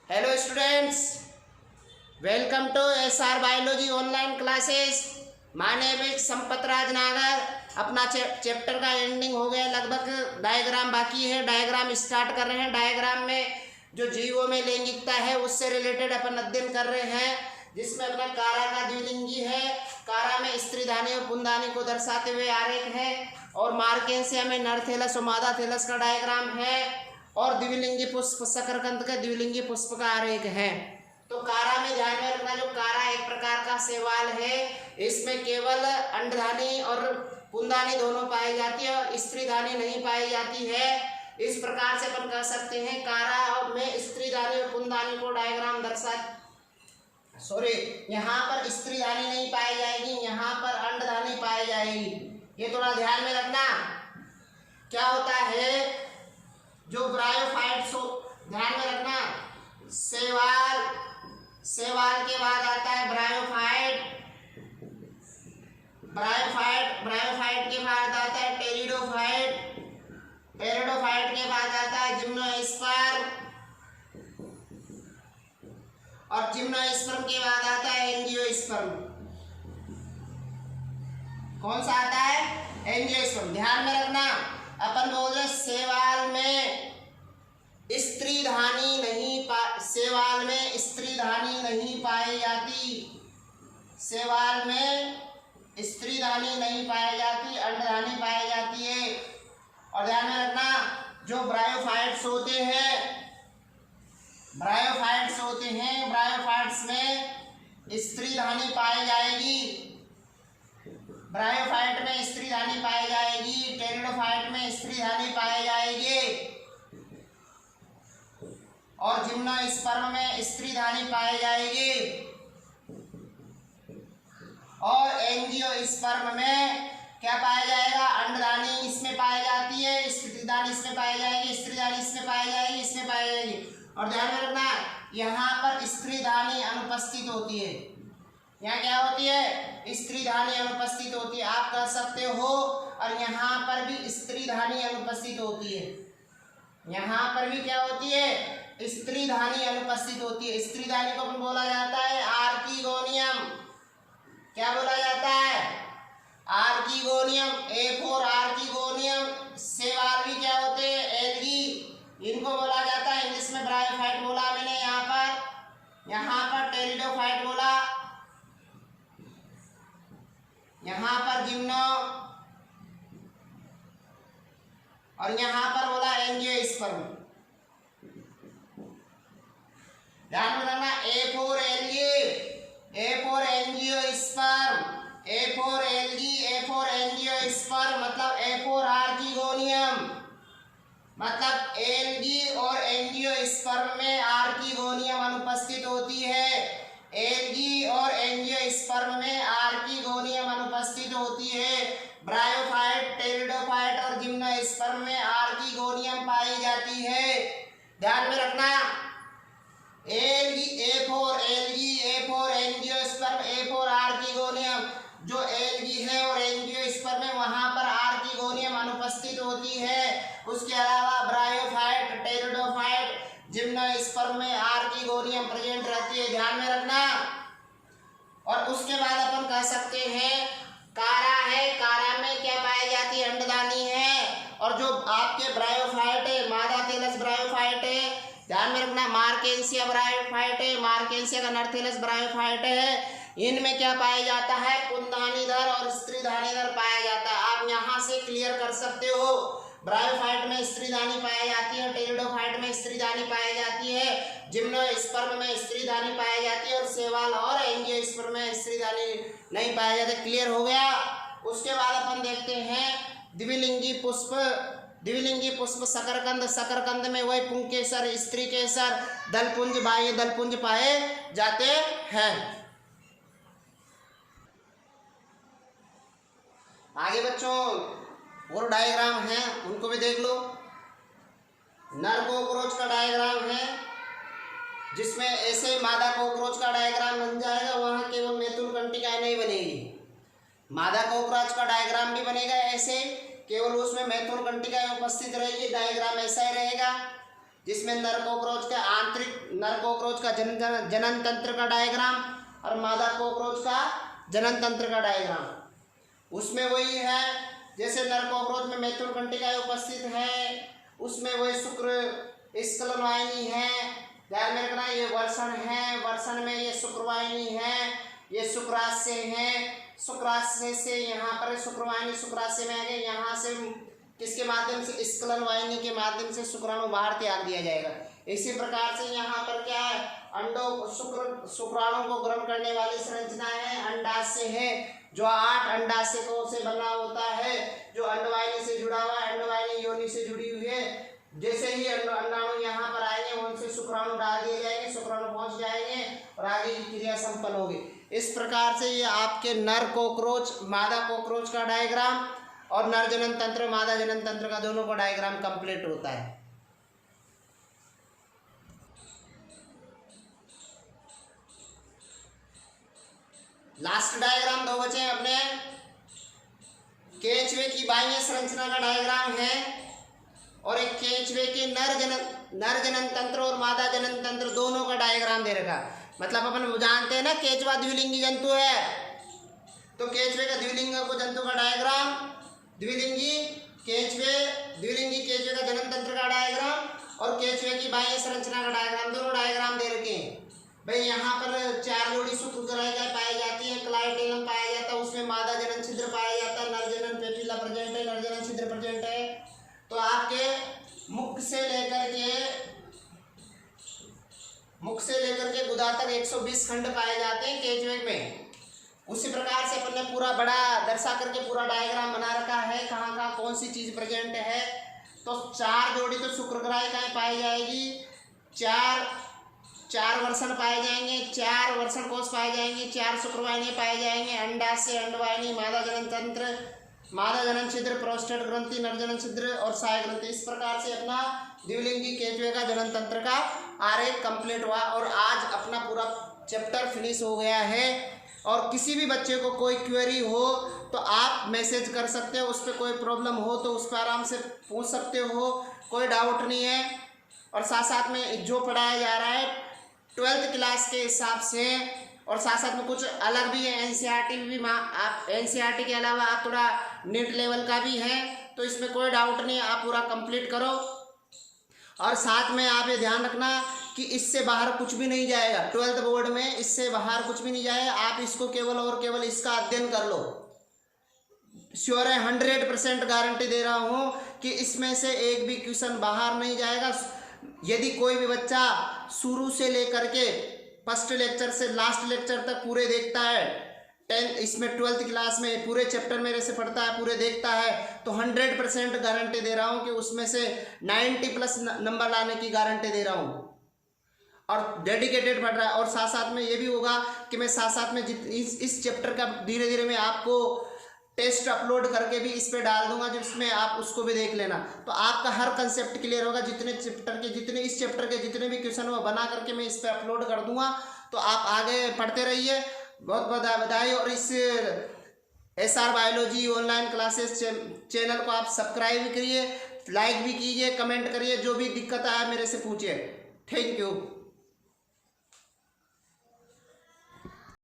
Hello students, welcome to SR biology online classes. My name is Sampat Raj Nagar. अपना chapter का ending हो गया, लगभग डायग्राम बाकी है। डायग्राम स्टार्ट कर रहे हैं। डायग्राम में जो जीवों में लैंगिकता है उससे रिलेटेड अपन अध्ययन कर रहे हैं, जिसमें अपना कारा का द्विलिंगी है। कारा में स्त्रीधानी और पुंधानी को दर्शाते हुए आरेख है, और मार्केंसिया में नर थैलस और मादा थैलस का डायग्राम है, और द्विलिंगी पुष्प शकरकंद के द्विलिंगी पुष्प का आरेख है। तो कारा में ध्यान में रखना, जो कारा एक प्रकार का शैवाल है, इसमें केवल अंडधानी और पुंधानी दोनों पाई जाती है और स्त्रीधानी नहीं पाई जाती है। इस प्रकार से अपन कह सकते हैं कारा में स्त्रीधानी और पुंधानी को डायग्राम यहाँ पर स्त्रीधानी नहीं पाई जाएगी, यहाँ पर अंडधानी पाई जाएगी। ये थोड़ा ध्यान में रखना। क्या होता है जो ब्रायोफाइट्स हो, ध्यान में रखना। शैवाल के बाद आता है ब्रायोफाइट के बाद आता है टेरिडोफाइट के बाद आता है जिम्नोस्पर्म, और जिम्नोस्पर्म के बाद आता है एंजियोस्पर्म। कौन सा आता है? एंजियोस्पर्म। ध्यान में रखना, अपन बोल रहे शैवाल में स्त्रीधानी नहीं पाई जाती। शैवाल में स्त्रीधानी नहीं पाई जाती, अंडधानी पाई जाती है। और ध्यान में रखना, जो ब्रायोफाइट्स होते हैं, ब्रायोफाइट्स में स्त्रीधानी पाई जाएगी। ब्रायोफाइट में स्त्रीधानी पाई जाएगी, टेरिडोफाइट में स्त्रीधानी पाई जाएगी, और जिम्नोस्पर्म में स्त्रीधानी पाई जाएगी, और एंजियोस्पर्म में क्या पाया जाएगा? अंडधानी इसमें पाई जाती है, स्त्रीधानी इसमें पाई जाएगी, स्त्रीधानी इसमें पाई जाएगी, इसमें पाई जाएगी। और ध्यान में रखना, यहाँ पर स्त्रीधानी अनुपस्थित होती है। यहाँ क्या होती है? स्त्रीधानी अनुपस्थित होती है, आप कह सकते हो। और यहाँ पर भी स्त्रीधानी अनुपस्थित होती है। यहाँ पर भी क्या होती है? स्त्रीधानी अनुपस्थित होती है। स्त्रीधानी को बोला जाता है आर्किगोनियम। क्या बोला जाता है? आर्किगोनियम। A for archegonium. शैवाल भी क्या होते हैं? एल्गी। इनको बोला जाता है, इंग्लिश में ब्रायोफाइट बोला मैंने, यहाँ पर टेरिडोफाइट बोला, यहाँ पर जिम्नो, और यहाँ पर बोला एंजियोस्पर्म। ध्यान में रखना, ए फॉर एंजियोस्पर्म, मतलब ए फॉर आर्किगोनियम, मतलब एल्गी और एंजियोस्पर्म में आर्किगोनियम अनुपस्थित होती है। एल्गी और एंजियोस्पर्म में आर्किगोनियम अनुपस्थित होती है। ब्रायोफाइट, टेरिडोफाइट और जिम्नोस्पर्म में आर्किगोनियम पाई जाती है। ध्यान में रखना, algae, A for angiosperm, A for archegonium. जो एल्गी है और एंजियोस्पर्म में, वहां पर आर्किगोनियम अनुपस्थित होती है। उसके अलावा ब्रायोफाइट, टेरिडोफाइट, जिम्नोस्पर्म में आर्किगोनियम प्रेजेंट रहती है। ध्यान में रखना। और उसके बाद अपन कह सकते हैं कारा है। कारा में क्या पाई जाती है? अंडधानी है। और जो आपके ब्रायोफाइट है, मादा थैलस ब्रायोफाइट है, ध्यान में रखना, मार्केंसिया ब्रायोफाइट है, मार्केंसिया का नर थैलस ब्रायोफाइट है। इनमें क्या पाया जाता है? पुंधानीधर और स्त्रीधानीधर पाया जाता है। आप यहाँ से क्लियर कर सकते हो। ब्रायोफाइट में स्त्रीधानी पाई जाती है, टेरिडोफाइट में स्त्रीधानी पाई जाती है, जिम्नोस्पर्म में स्त्रीधानी पाई जाती है, और शैवाल और एंजियोस्पर्म में स्त्रीधानी नहीं पाया जाता। क्लियर हो गया। उसके बाद अपन देखते हैं द्विलिंगी पुष्प शकरकंद में वही पुंकेसर, स्त्री केसर, दलपुंज, बाह्य दलपुंज पाए जाते हैं। आगे बच्चों और डायग्राम है, उनको भी देख लो। नर कॉकरोच का डायग्राम है, जिसमें ऐसे मादा कॉकरोच का डायग्राम बन जाएगा, वहाँ केवल मैथुन कंटिका नहीं बनेगी। मादा कॉकरोच का डायग्राम भी बनेगा ऐसे, केवल उसमें मैथुन कंटिका उपस्थित रहेगी। डायग्राम ऐसा ही रहेगा। जिसमें नर कॉकरोच का आंतरिक नर कॉकरोच का जनन तंत्र का डायग्राम और मादा कॉकरोच का जनन तंत्र का डायग्राम। उसमें वही है जैसे नर कॉकरोच में मैथुन कंटिका उपस्थित है, उसमें वही शुक्र स्खलन वाहिनी है। ध्यान में रखना, ये वर्षण है, वर्षण में ये शुक्रवाहिनी है, ये शुक्राशय है, शुक्राशय से यहाँ पर शुक्रवाहिनी शुक्राशय में आ गए, यहाँ से किसके माध्यम से, स्खलन वाहिनी के माध्यम से शुक्राणु बाहर त्याग दिया जाएगा। इसी प्रकार से यहाँ पर क्या है, अंडों शुक्राणु को ग्रहण करने वाली संरचना है, अंडाशय है जो 8 अंडाशयों से बना होता है, जो अंडवाहिनी से जुड़ा हुआ है, अंडवाहिनी योनि से जुड़ी हुई है। जैसे ही अंडाणु यहाँ पर आएंगे उनसे शुक्राणु डाल दिए जाएंगे, शुक्राणु पहुंच जाएंगे और आगे की क्रिया संपन्न होगी। इस प्रकार से ये आपके नर कॉकरोच मादा कॉकरोच का डायग्राम और नर जनन तंत्र मादा जनन तंत्र का दोनों का डायग्राम कंप्लीट होता है। लास्ट डायग्राम 2 बचे हैं अपने। केंचुए की बाह्य संरचना का डायग्राम है और एक केंचुए के नर जनन तंत्र और मादा जनन तंत्र दोनों का डायग्राम दे रखा। मतलब अपन जानते हैं ना केंचुआ द्विलिंगी जंतु है, तो केंचुए का द्विलिंग को जंतु का डायग्राम, द्विलिंगी केंचुए का जनन तंत्र का डायग्राम और केंचुए की बाह्य संरचना का डायग्राम, दोनों डायग्राम दे रखे हैं। भाई यहाँ पर 4 जोड़ी शुक्रग्राहिकाएं पाई जाती है, क्लाइटेलम पाया जाता है, उसमें मादा जनन छिद्र पाया जाता है, नर जनन पेपिला प्रेजेंट है, नर जनन छिद्र प्रेजेंट है। तो आपके मुख से लेकर के गुदा तक 120 खंड पाए जाते हैं केंचुए में। उसी प्रकार से अपन ने पूरा बड़ा दर्शा करके पूरा डायग्राम बना रखा है, कहाँ कहाँ कौन सी चीज प्रेजेंट है। तो 4 जोड़ी तो शुक्रग्राहिकाएं पाई जाएगी, 4 वर्षण पाए जाएंगे, 4 वर्षण कोष पाए जाएंगे, 4 शुक्रवाहिनी पाए जाएंगे, अंडाशय अंडवाहिनी मादा जनन तंत्र मादा जनन छिद्र प्रोस्टेट ग्रंथि नर जनन छिद्र और साय ग्रंथि। इस प्रकार से अपना द्विलिंगी केंचुए का जनन तंत्र का आरेख कंप्लीट हुआ और आज अपना पूरा चैप्टर फिनिश हो गया है। और किसी भी बच्चे को कोई क्वेरी हो तो आप मैसेज कर सकते हो, उस पर कोई प्रॉब्लम हो तो उस पर आराम से पूछ सकते हो, कोई डाउट नहीं है। और साथ साथ में जो पढ़ाया जा रहा है 12th क्लास के हिसाब से और साथ साथ में कुछ अलग भी है, एनसीईआरटी भी आप एनसीईआरटी के अलावा आप थोड़ा नीट लेवल का भी है, तो इसमें कोई डाउट नहीं, आप पूरा कंप्लीट करो। और साथ में आप ये ध्यान रखना कि इससे बाहर कुछ भी नहीं जाएगा, 12th बोर्ड में इससे बाहर कुछ भी नहीं जाएगा। आप इसको केवल और केवल इसका अध्ययन कर लो। श्योर है, 100% गारंटी दे रहा हूँ कि इसमें से एक भी क्वेश्चन बाहर नहीं जाएगा। यदि कोई भी बच्चा शुरू से लेकर के फर्स्ट लेक्चर से लास्ट लेक्चर तक पूरे देखता है, 12th क्लास में पूरे चैप्टर मेरे से पढ़ता है, पूरे देखता है, तो 100% गारंटी दे रहा हूँ कि उसमें से 90+ नंबर लाने की गारंटी दे रहा हूँ। और डेडिकेटेड पढ़ रहा है। और साथ साथ में ये भी होगा कि मैं साथ साथ में इस चैप्टर का धीरे धीरे मैं आपको टेस्ट अपलोड करके भी इस पे डाल दूंगा, जिसमें आप उसको भी देख लेना। तो आपका हर कंसेप्ट क्लियर होगा। इस चैप्टर के जितने भी क्वेश्चन वो बना करके मैं इस पे अपलोड कर दूंगा, तो आप आगे पढ़ते रहिए। बहुत बहुत बधाई। और इस SR biology online classes channel को आप सब्सक्राइब करिए, लाइक भी कीजिए, कमेंट करिए, जो भी दिक्कत आए मेरे से पूछिए। Thank you.